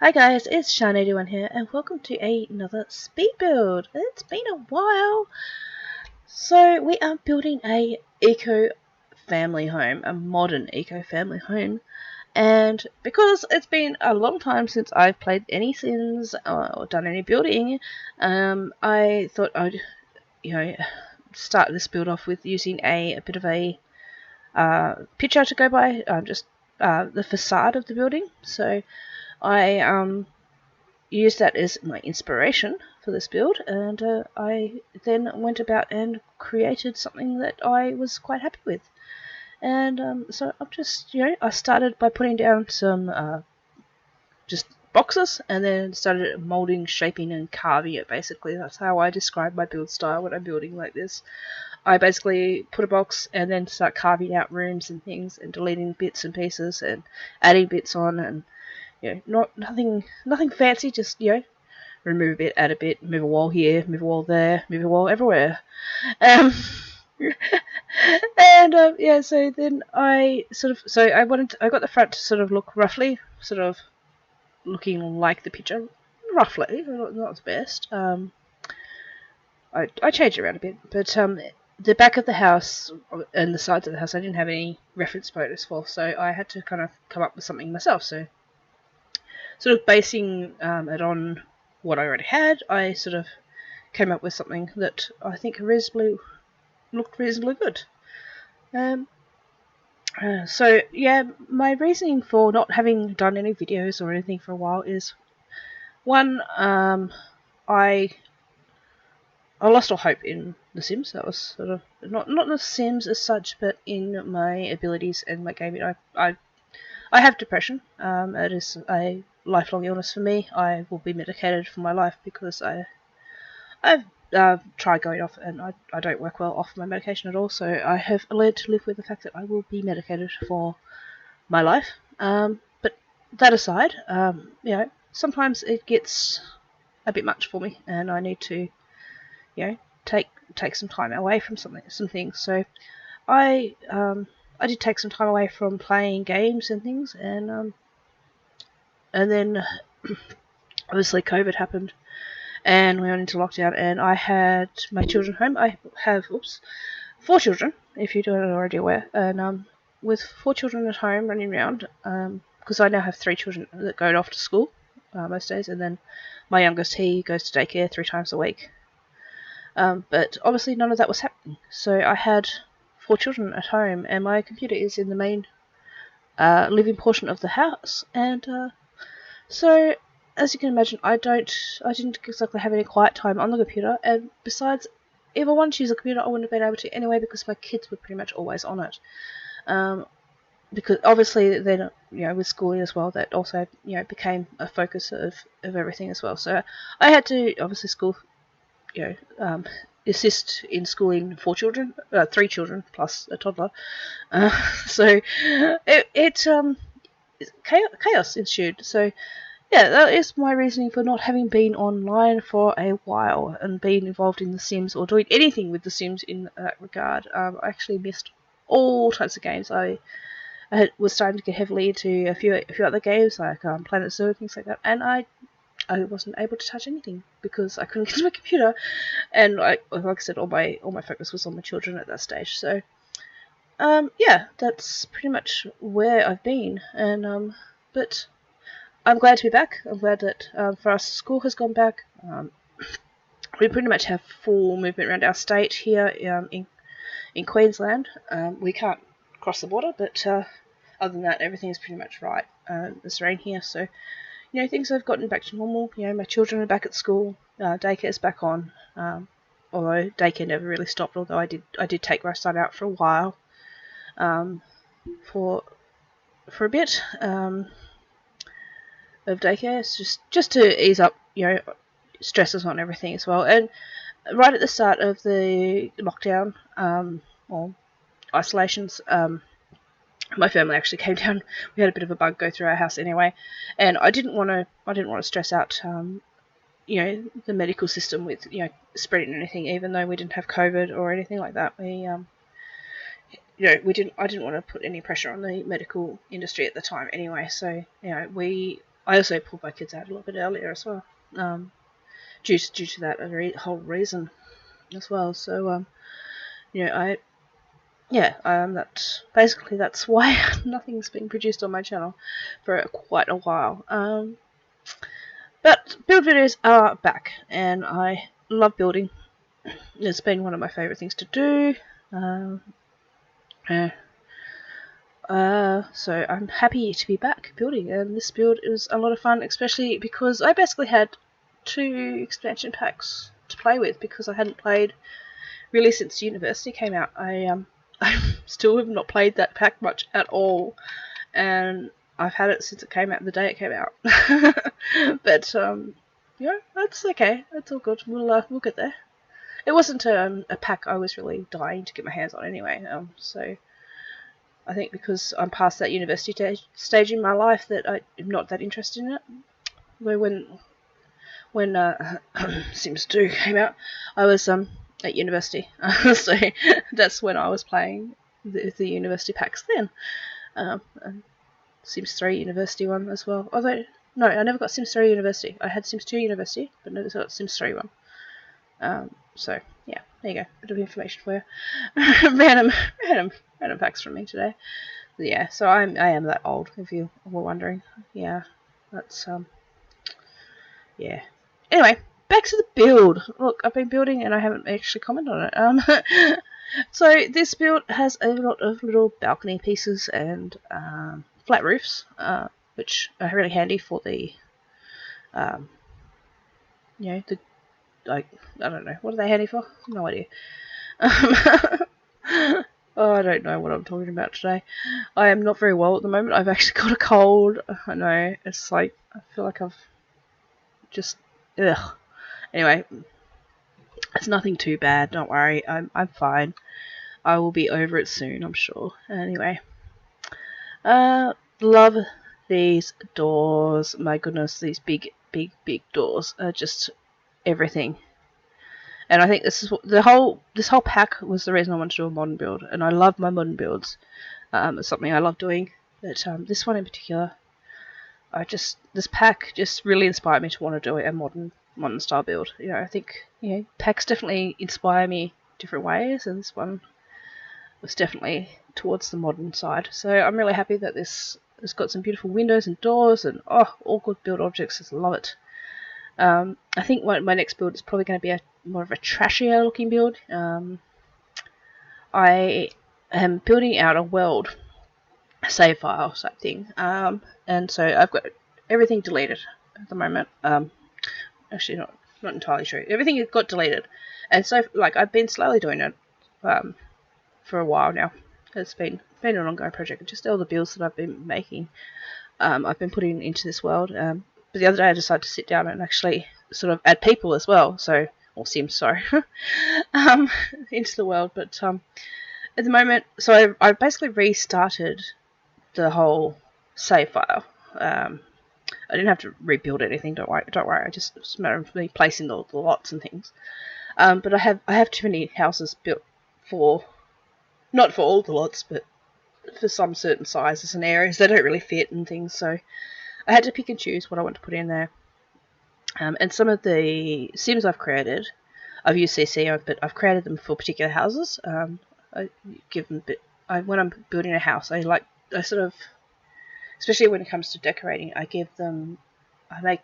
Hi guys, it's Shane81 here, and welcome to another speed build. It's been a while. So we are building a eco family home, a modern eco family home, and because it's been a long time since I've played any Sims or done any building, I thought I'd, start this build off with using a bit of a picture to go by, just the facade of the building. So I used that as my inspiration for this build, and I then went about and created something that I was quite happy with. And so I'm just, I started by putting down some just boxes, and then started molding, shaping, and carving it. Basically, that's how I describe my build style when I'm building like this. I basically put a box and then start carving out rooms and things, and deleting bits and pieces, and adding bits on, and nothing fancy, just remove a bit, add a bit, move a wall here, move a wall there, move a wall everywhere. Um, and so then I I got the front to sort of look roughly, sort of looking like the picture, roughly, not the best. I changed it around a bit, but the back of the house and the sides of the house I didn't have any reference photos for, so I had to kind of come up with something myself. So sort of basing it on what I already had, I sort of came up with something that I think looked reasonably good. So yeah, my reasoning for not having done any videos or anything for a while is one, I lost all hope in The Sims. That was sort of not The Sims as such, but in my abilities and my gaming. I have depression. It is a lifelong illness for me. I will be medicated for my life because I've tried going off, and I don't work well off my medication at all. So I have learned to live with the fact that I will be medicated for my life. But that aside, sometimes it gets a bit much for me, and I need to, take some time away from some things. So I did take some time away from playing games and things, and then obviously COVID happened, and we went into lockdown, and I had my children home. I have 4 children, if you don't already aware, and with 4 children at home running around, because I now have 3 children that go off to school most days, and then my youngest, he goes to daycare 3 times a week. But obviously none of that was happening, so I had 4 children at home, and my computer is in the main living portion of the house, and so as you can imagine, I didn't exactly have any quiet time on the computer, and besides, if I wanted to use a computer, I wouldn't have been able to anyway because my kids were pretty much always on it. Because obviously then, with schooling as well, that also, became a focus of everything as well. So I had to obviously assist in schooling 4 children, 3 children plus a toddler. So chaos ensued. So yeah, that is my reasoning for not having been online for a while and being involved in The Sims or doing anything with The Sims in that regard. I actually missed all types of games. I was starting to get heavily into a few other games like Planet Zoo and things like that, and I wasn't able to touch anything because I couldn't get to my computer, and like I said, all my focus was on my children at that stage. So yeah, that's pretty much where I've been, and but I'm glad to be back. I'm glad that for us, school has gone back. We pretty much have full movement around our state here in Queensland. We can't cross the border, but other than that, everything is pretty much right. There's rain here, so things have gotten back to normal. My children are back at school. Daycare is back on. Although daycare never really stopped. Although I did take my son out for a while. For a bit. Of daycare, it's just to ease up, stresses on everything as well. And right at the start of the lockdown, or isolations, my family actually came down. We had a bit of a bug go through our house anyway, and I didn't want to stress out, the medical system with spreading anything, even though we didn't have COVID or anything like that. I didn't want to put any pressure on the medical industry at the time anyway. So we I also pulled my kids out a little bit earlier as well, due to that whole reason as well. So that's why nothing's been produced on my channel for quite a while. But build videos are back, and I love building. It's been one of my favourite things to do. So I'm happy to be back building, and this build is a lot of fun, especially because I basically had 2 expansion packs to play with because I hadn't played really since University came out. I still have not played that pack much at all, and I've had it since it came out, the day it came out. But that's okay. That's all good. We'll get there. It wasn't a pack I was really dying to get my hands on anyway. So I think because I'm past that university stage in my life that I'm not that interested in it. Though when Sims 2 came out, I was at university, so that's when I was playing the university packs then. And Sims 3 University one as well. Although no, I never got Sims 3 University. I had Sims 2 University, but never got Sims 3 one. So yeah, there you go. Bit of information for you. random facts from me today. But yeah, so I am that old, if you were wondering. Yeah, that's yeah. Anyway, back to the build. Look, I've been building and I haven't actually commented on it. So this build has a lot of little balcony pieces and flat roofs, which are really handy for the I don't know. What are they handy for? No idea. Oh, I don't know what I'm talking about today. I am not very well at the moment. I've actually got a cold. I know. It's like, I feel like I've just, ugh. Anyway, it's nothing too bad. Don't worry. I'm fine. I will be over it soon, I'm sure. Anyway. Love these doors. My goodness, these big doors are just everything. And I think this whole pack was the reason I wanted to do a modern build, and I love my modern builds. It's something I love doing, but this one in particular, this pack just really inspired me to want to do a modern style build. I think packs definitely inspire me different ways, and this one was definitely towards the modern side. So I'm really happy that this has got some beautiful windows and doors, and all good build objects. I love it. I think my next build is probably going to be more of a trashier looking build. I am building out a world save file type thing, and so I've got everything deleted at the moment. Actually, not entirely true. Everything got deleted, and so I've been slowly doing it for a while now. It's been an ongoing project. Just all the builds that I've been making, I've been putting into this world. But the other day I decided to sit down and actually sort of add people as well, or Sims, sorry, into the world. But at the moment, so I basically restarted the whole save file. I didn't have to rebuild anything. Don't worry. It's a matter of me placing the lots and things. But I have too many houses built not for all the lots, but for some certain sizes and areas. They don't really fit and things, so I had to pick and choose what I want to put in there. And some of the Sims I've created, I've used CC, but I've created them for particular houses. I give them when I'm building a house, I sort of, especially when it comes to decorating, I give them a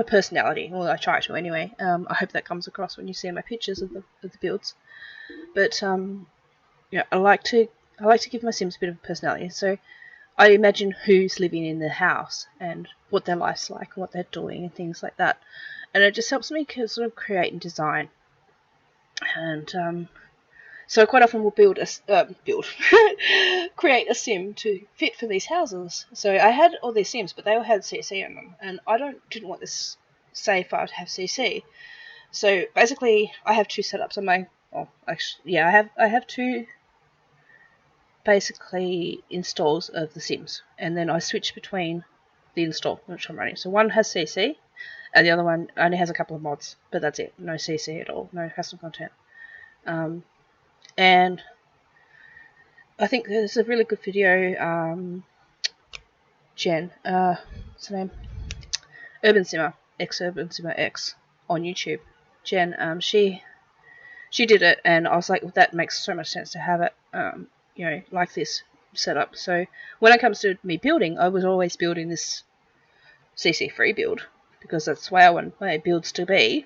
personality. Well, I try to anyway. I hope that comes across when you see my pictures of the builds. But I like to give my Sims a bit of a personality. So I imagine who's living in the house and what their life's like and what they're doing and things like that. And it just helps me sort of create and design. And so quite often we'll create a sim to fit for these houses. So I had all these Sims, but they all had CC in them, and I didn't want this save file to have CC. So basically, I have 2 setups on my. Oh, actually, yeah, I have 2 basically installs of the Sims, and then I switch between the install which I'm running. So one has CC, and the other one only has a couple of mods, but that's it. No CC at all. No custom content. And I think there's a really good video. Jen, what's her name? Urban Simmer, Urban Simmer X on YouTube. Jen, she did it, and I was like, well, that makes so much sense to have it, like this setup. So when it comes to me building, I was always building this CC free build because that's the way I want my builds to be.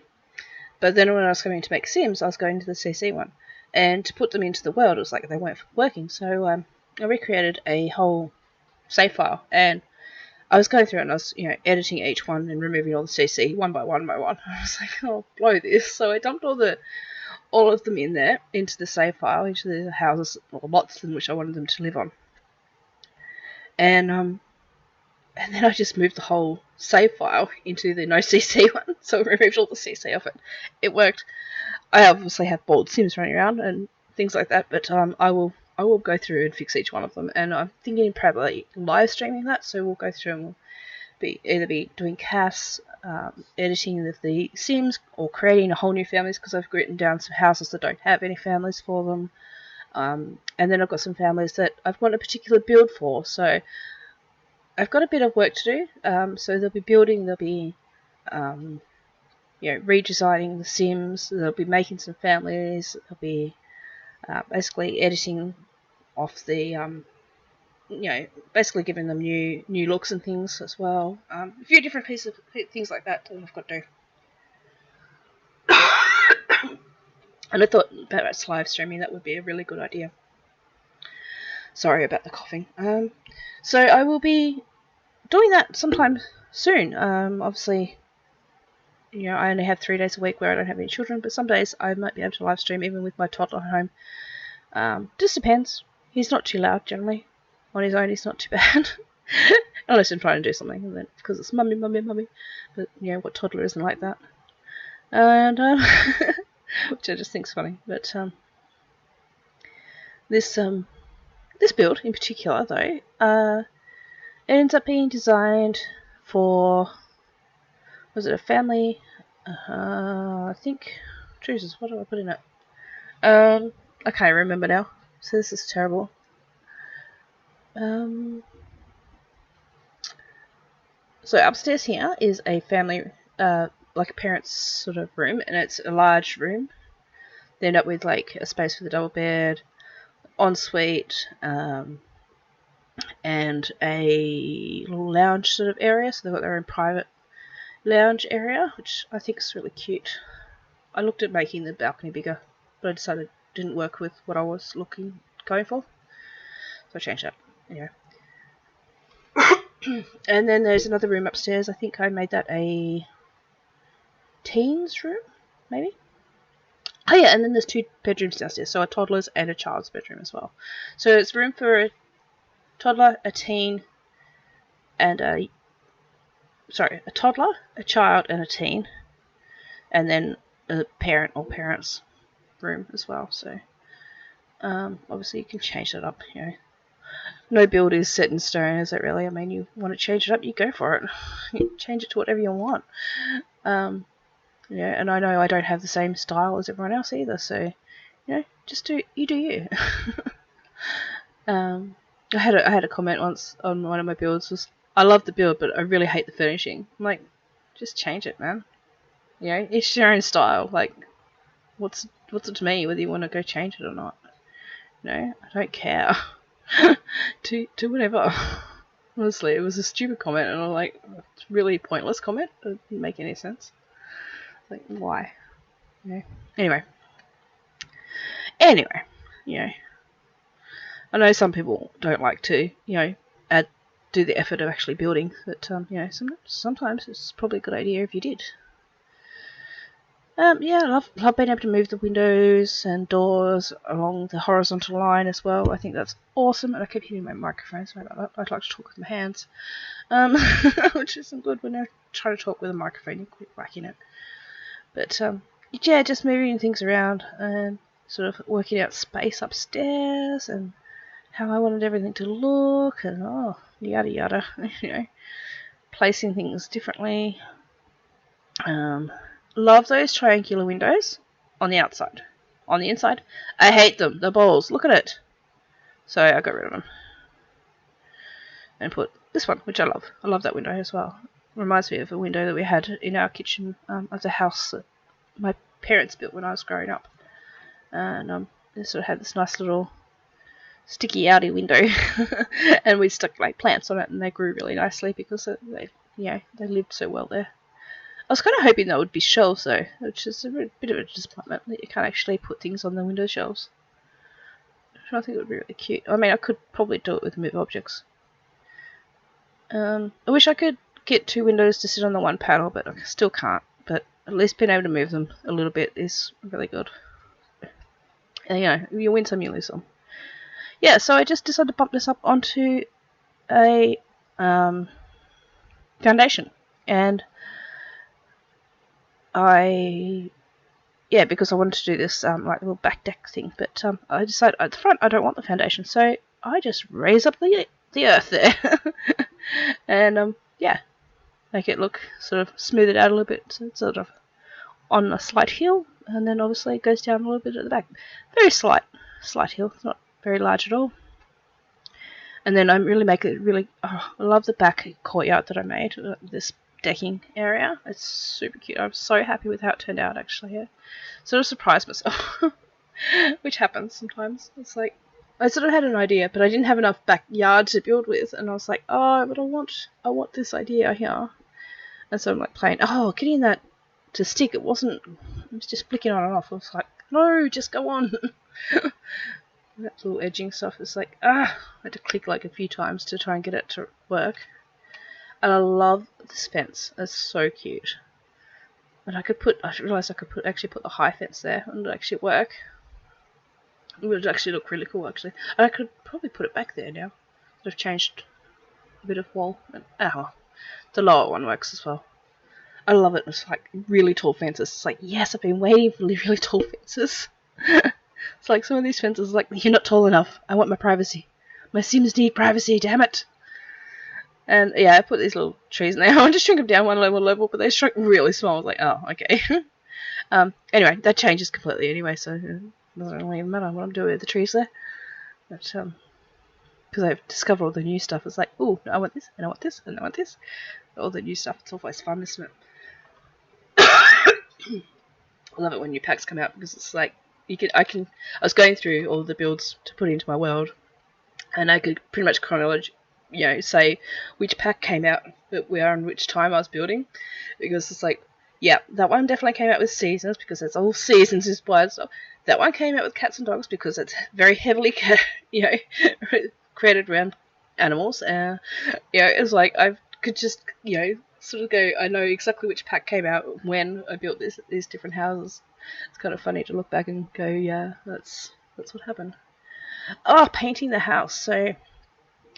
But then when I was coming to make Sims, I was going to the CC one, and to put them into the world, it was like they weren't working. So I recreated a whole save file, and I was going through it and I was, editing each one and removing all the CC one by one by one. I was like, oh, blow this. So I dumped all of them in there into the save file, into the houses or lots in which I wanted them to live on. And then I just moved the whole save file into the no CC one, so I removed all the CC off it. It worked. I obviously have bored Sims running around and things like that, but I will go through and fix each one of them. And I'm thinking probably live streaming that, so we'll go through and we'll either be doing casts, editing of the Sims, or creating a whole new families, because I've written down some houses that don't have any families for them. And then I've got some families that I've got a particular build for, so I've got a bit of work to do. So they'll be building, they'll be redesigning the Sims, they'll be making some families, they'll be basically editing off the basically giving them new looks and things as well. A few different pieces of things like that I've got to do. And I thought perhaps live streaming, that would be a really good idea. Sorry about the coughing. So I will be doing that sometime soon. Obviously, I only have 3 days a week where I don't have any children, but some days I might be able to live stream even with my toddler at home. Just depends. He's not too loud generally. On his own, he's not too bad. Unless I'm trying to do something, and then because it's mummy. But what toddler isn't like that? And which I just think's funny. But this build in particular, though, it ends up being designed for, was it a family? I think. Jesus, what do I put in it? I can't remember now. So this is terrible. So upstairs here is a family, like a parent's sort of room, and it's a large room. They end up with like a space for the double bed, ensuite, and a little lounge sort of area. So they've got their own private lounge area, which I think is really cute. I looked at making the balcony bigger, but I decided it didn't work with what I was going for. So I changed that. Anyway. And then there's another room upstairs. I think I made that a teens room, maybe? Oh yeah, and then there's 2 bedrooms downstairs, so a toddler's and a child's bedroom as well. So it's room for a toddler, a teen, and a toddler, a child, and a teen, and then a parent or parents' room as well. So obviously you can change that up. No build is set in stone, is it really? I mean, you want to change it up, you go for it. You change it to whatever you want. And I know I don't have the same style as everyone else either, so just do you. I had a comment once on one of my builds, was I love the build, but I really hate the furnishing. I'm like, just change it, man. It's your own style. Like, what's it to me whether you want to go change it or not? I don't care. do whatever. Honestly, it was a stupid comment, and I'm like, it's a really pointless comment. It didn't make any sense. Like, why? Anyway, I know some people don't like to, do the effort of actually building, but sometimes it's probably a good idea if you did. I love being able to move the windows and doors along the horizontal line as well. I think that's awesome, and I keep hitting my microphone, sorry about that. I'd like to talk with my hands, which isn't good when I try to talk with a microphone. You quit whacking it. But just moving things around and sort of working out space upstairs and how I wanted everything to look, and yada yada, placing things differently. Love those triangular windows on the outside. On the inside, I hate them. The balls. Look at it. So I got rid of them. and put this one, which I love. I love that window as well. Reminds me of a window that we had in our kitchen of the house that my parents built when I was growing up. And it sort of had this nice little sticky outy window, and we stuck like plants on it, and they grew really nicely because they lived so well there. I was kind of hoping that would be shelves though, which is a bit of a disappointment that you can't actually put things on the window shelves. I think it would be really cute. I mean, I could probably do it with Move Objects. I wish I could get 2 windows to sit on the one panel, but I still can't. But at least being able to move them a little bit is really good. And you win some, you lose some. Yeah, so I just decided to bump this up onto a foundation. And because I wanted to do this like little back deck thing, but I decided at the front I don't want the foundation, so I just raise up the earth there, and make it look sort of smooth it out a little bit, so it's sort of on a slight hill, and then obviously it goes down a little bit at the back, very slight hill, it's not very large at all. And then I really make it really. I love the back courtyard that I made. This decking area. It's super cute. I'm so happy with how it turned out actually. Yeah. Sort of surprised myself, which happens sometimes. It's like I sort of had an idea, but I didn't have enough backyard to build with, and I was like, oh, but I want this idea here, and so I'm like playing. Oh, getting that to stick. It was just flicking on and off. I was like, no, just go on. That little edging stuff is like, I had to click like a few times to try and get it to work. And I love this fence. It's so cute. And I realised I could actually put the high fence there and it would actually work. It would actually look really cool actually. And I could probably put it back there now. I've changed a bit of wall. The lower one works as well. I love it. It's like really tall fences. It's like, yes, I've been waiting for really tall fences. It's like some of these fences, like, you're not tall enough. I want my privacy. My Sims need privacy, damn it. And yeah, I put these little trees in there. I want to shrink them down one level, but they shrunk really small. I was like, oh, okay. Anyway, that changes completely anyway, so it doesn't really matter what I'm doing with the trees there. But because I've discovered all the new stuff, it's like, oh, I want this, and I want this, and I want this. All the new stuff, it's always fun, isn't it? I love it when new packs come out because it's like, I was going through all the builds to put into my world, and I could pretty much say which pack came out where and which time I was building, because it's like, yeah, that one definitely came out with seasons because it's all seasons inspired stuff. That one came out with cats and dogs because it's very heavily created around animals. It's like I could just sort of go, I know exactly which pack came out when I built these different houses. It's kind of funny to look back and go, yeah, that's what happened. Painting the house. So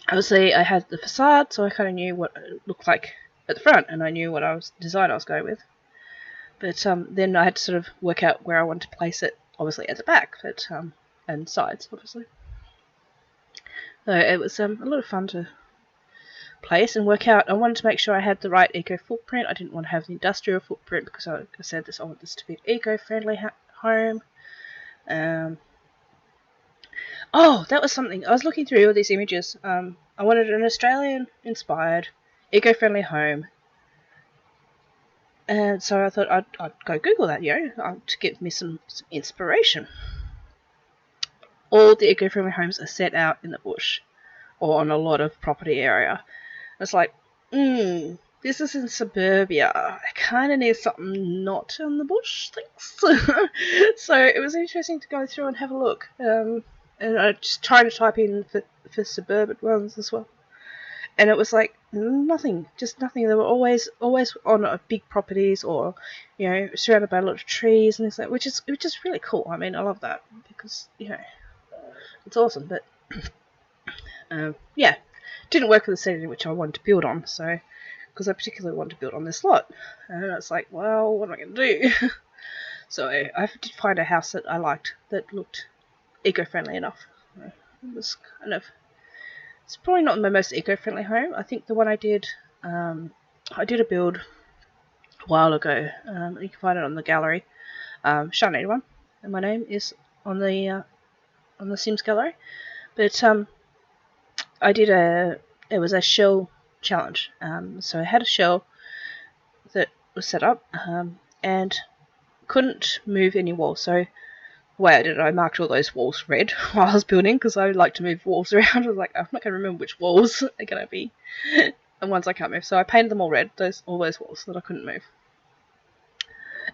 obviously I had the facade, so I kind of knew what it looked like at the front, and I knew what design I was going with. But then I had to sort of work out where I wanted to place it, obviously at the back, but and sides, obviously. So it was a lot of fun to place and work out. I wanted to make sure I had the right eco footprint. I didn't want to have the industrial footprint because, like I said, I want this to be an eco-friendly home. That was something. I was looking through all these images. I wanted an Australian-inspired, eco-friendly home. And so I thought I'd go Google that, to give me some inspiration. All the eco-friendly homes are set out in the bush or on a lot of property area. It's like, this is in suburbia. I kind of need something not in the bush, thanks. So it was interesting to go through and have a look. And I just tried to type in for suburban ones as well. And it was like nothing, just nothing. They were always on big properties or, surrounded by a lot of trees and things like that, which is really cool. I mean, I love that because, it's awesome. But, didn't work for the setting which I wanted to build on. So, because I particularly wanted to build on this lot. And it's like, well, what am I going to do? So I did find a house that I liked that looked eco-friendly enough. It was kind of... It's probably not my most eco-friendly home. I think the one I did a build a while ago. You can find it on the gallery. Sharnita1, and my name is on the Sims gallery. But I did a it was a shell challenge. So I had a shell that was set up, and couldn't move any walls. So the way I did it, I marked all those walls red while I was building, because I like to move walls around. I was like, I'm not going to remember which walls are going to be the ones I can't move. So I painted them all red, all those walls that I couldn't move.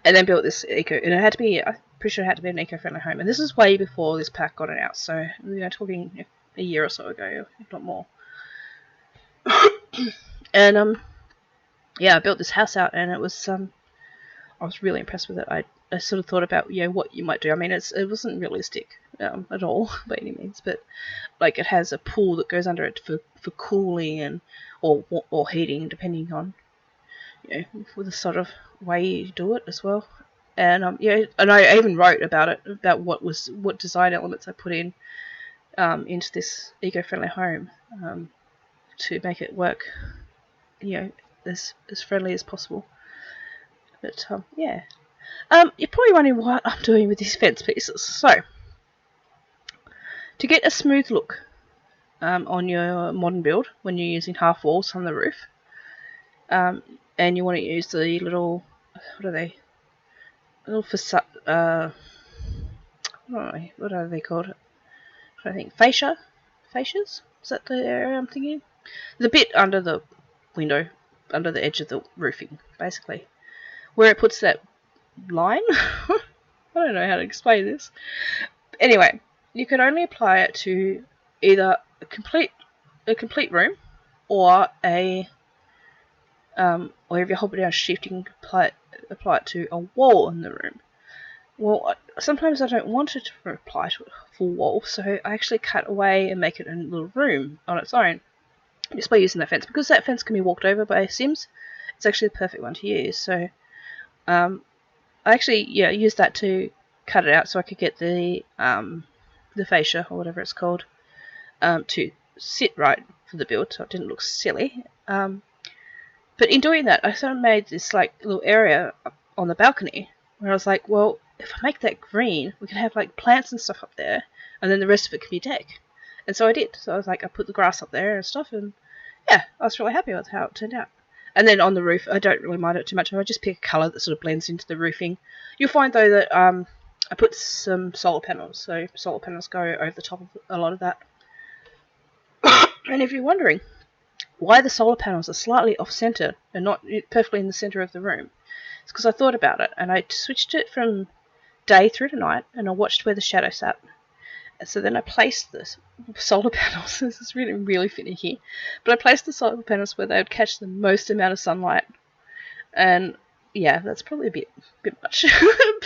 And then built this and it had to be, I'm pretty sure it had to be an eco-friendly home. And this is way before this pack got it out, so talking a year or so ago, if not more. And yeah, I built this house out, and it was I was really impressed with it. I sort of thought about what you might do. I mean, it wasn't realistic at all by any means, but like it has a pool that goes under it for cooling and or heating, depending on with the sort of way you do it as well. And and I even wrote about it, about what design elements I put in into this eco-friendly home to make it work, as friendly as possible. But yeah. You're probably wondering what I'm doing with these fence pieces. So, to get a smooth look on your modern build when you're using half walls on the roof, and you want to use the little, what are they? Little facade. What are they called? I think fascias. Is that the area I'm thinking? The bit under the window, under the edge of the roofing, basically, where it puts that line. I don't know how to explain this. Anyway, you can only apply it to either a complete room, or or if you hold it down shift, you can apply it to a wall in the room. Well, sometimes I don't want it to apply to a full wall, so I actually cut away and make it a little room on its own, just by using that fence. Because that fence can be walked over by Sims, it's actually the perfect one to use. So I actually used that to cut it out so I could get the fascia, or whatever it's called, to sit right for the build, so it didn't look silly. But in doing that, I sort of made this like little area on the balcony where I was like, well, if I make that green, we can have like plants and stuff up there, and then the rest of it can be deck. And so I did. So I was like, I put the grass up there and stuff, and yeah, I was really happy with how it turned out. And then on the roof, I don't really mind it too much. I just pick a colour that sort of blends into the roofing. You'll find though that I put some solar panels, so solar panels go over the top of a lot of that. And if you're wondering why the solar panels are slightly off-centre and not perfectly in the centre of the room, it's because I thought about it, and I switched it from day through to night, and I watched where the shadow sat. So then I placed the solar panels, this is really, really finicky, but I placed the solar panels where they would catch the most amount of sunlight. And yeah, that's probably a bit much,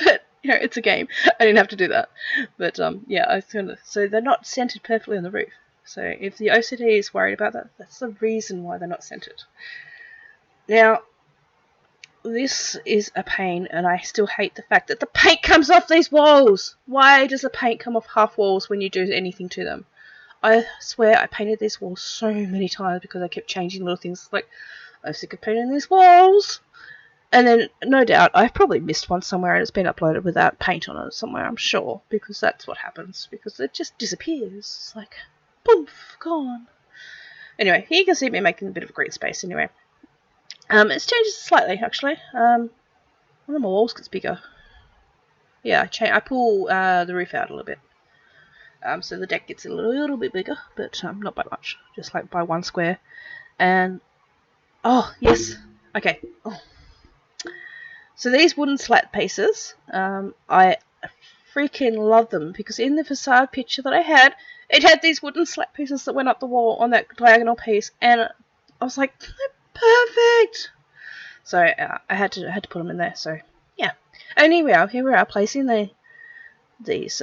but it's a game. I didn't have to do that. But yeah, so they're not centered perfectly on the roof. So if the OCD is worried about that, that's the reason why they're not centered. Now, this is a pain, and I still hate the fact that the paint comes off these walls. Why does the paint come off half walls when you do anything to them? I swear I painted these walls so many times because I kept changing little things. Like, I'm sick of painting these walls. And then, no doubt, I've probably missed one somewhere and it's been uploaded without paint on it somewhere, I'm sure. Because that's what happens. Because it just disappears. It's like, poof, gone. Anyway, here you can see me making a bit of a green space anyway. It's changed slightly, actually. One of my walls gets bigger. Yeah, I pull the roof out a little bit. So the deck gets a little bit bigger, but not by much. Just like by 1 square. And, oh, yes. Okay. Oh. So these wooden slat pieces, I freaking love them, because in the facade picture that I had, it had these wooden slat pieces that went up the wall on that diagonal piece, and I was like, perfect. So I had to put them in there. So yeah, and here we are placing these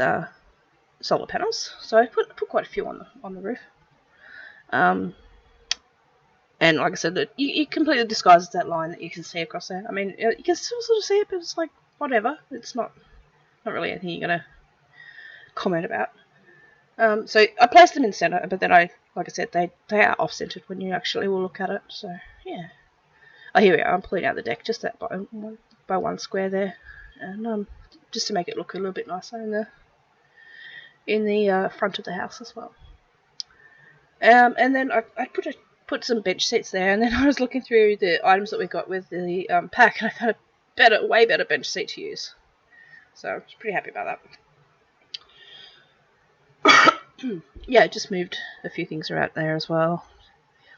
solar panels. So I put quite a few on the roof. And like I said, you completely disguises that line that you can see across there. I mean, you can still sort of see it, but it's like whatever. It's not really anything you're gonna comment about. So I placed them in the center, but then like I said, they are off-centered when you actually will look at it. So yeah. Oh, here we are. I'm pulling out the deck, just that by 1 square there, and just to make it look a little bit nicer in the front of the house as well. And then I put a put some bench seats there, and then I was looking through the items that we got with the pack, and I found a way better bench seat to use. So I was pretty happy about that. Yeah, just moved a few things around there as well.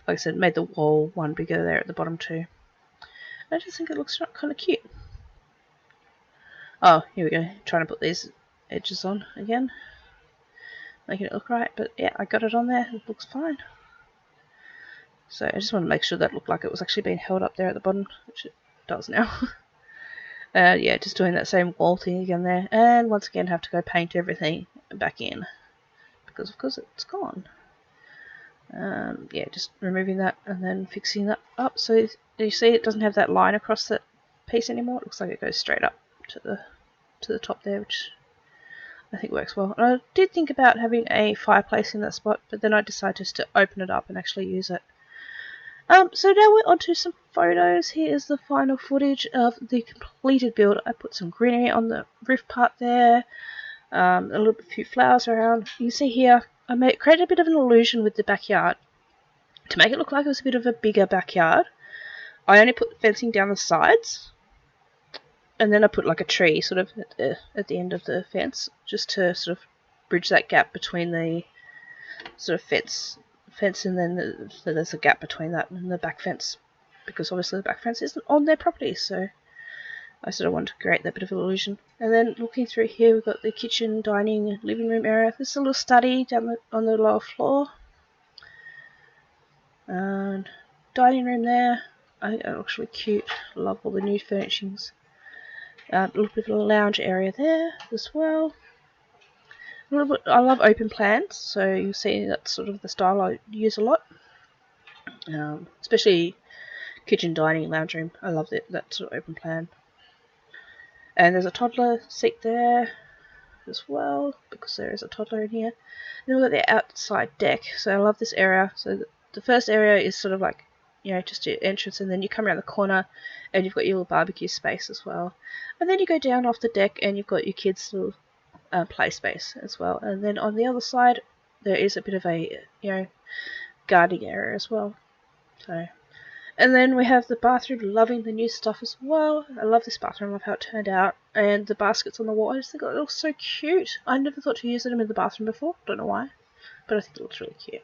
Like I said, made the wall one bigger there at the bottom too. I just think it looks kind of cute. Oh, here we go. Trying to put these edges on again. Making it look right. But yeah, I got it on there. It looks fine. So I just want to make sure that looked like it was actually being held up there at the bottom, which it does now. Yeah, just doing that same wall thing again there. And once again, have to go paint everything back in. Because of course it's gone. Yeah, just removing that and then fixing that up. So you see it doesn't have that line across that piece anymore. It looks like it goes straight up to the top there, which I think works well. And I did think about having a fireplace in that spot, but then I decided just to open it up and actually use it. So now we're on to some photos. Here is the final footage of the completed build. I put some greenery on the roof part there, a few flowers around. You can see here I created a bit of an illusion with the backyard to make it look like it was a bit of a bigger backyard. I only put the fencing down the sides, and then I put like a tree sort of at the end of the fence, just to sort of bridge that gap between the sort of fence and then there's a gap between that and the back fence, because obviously the back fence isn't on their property, so I sort of wanted to create that bit of an illusion. And then looking through here, we've got the kitchen, dining, living room area. There's a little study down on the lower floor. And dining room there. I think that looks really cute. Love all the new furnishings. A little bit of a lounge area there as well. A little bit. I love open plans, so you'll see that's sort of the style I use a lot. Especially kitchen, dining, lounge room. I love that sort of open plan. And there's a toddler seat there as well, because there is a toddler in here. Then we've got the outside deck. So I love this area. So the first area is sort of like, just your entrance, and then you come around the corner and you've got your little barbecue space as well. And then you go down off the deck and you've got your kids' little play space as well. And then on the other side, there is a bit of a, gardening area as well. So, and then we have the bathroom, loving the new stuff as well. I love this bathroom, I love how it turned out. And the baskets on the wall, I just think it looks so cute. I never thought to use them in the bathroom before, don't know why, but I think it looks really cute.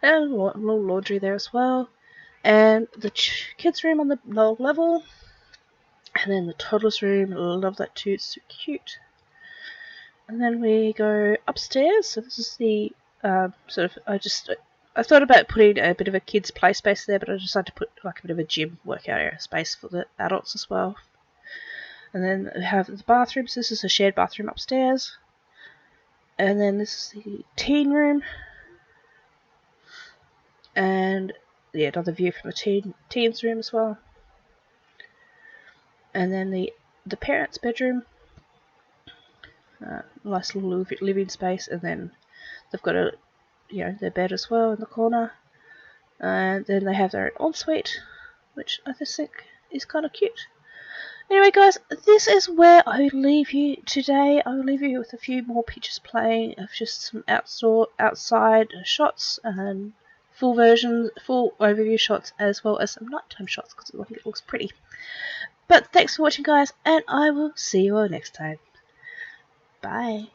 And a little laundry there as well. And the kids' room on the lower level. And then the toddler's room, I love that too, it's so cute. And then we go upstairs. So this is the I thought about putting a bit of a kids' play space there, but I decided to put like a bit of a gym workout area space for the adults as well. And then we have the bathrooms. This is a shared bathroom upstairs. And then this is the teen room. And yeah, another view from the teens room as well. And then the parents' bedroom. Nice little living space, and then they've got their bed as well in the corner, and then they have their own ensuite, which I just think is kind of cute. Anyway, guys, this is where I leave you today. I will leave you with a few more pictures playing of just some outside shots and full overview shots, as well as some nighttime shots, because I think it looks pretty. But thanks for watching, guys, and I will see you all next time. Bye.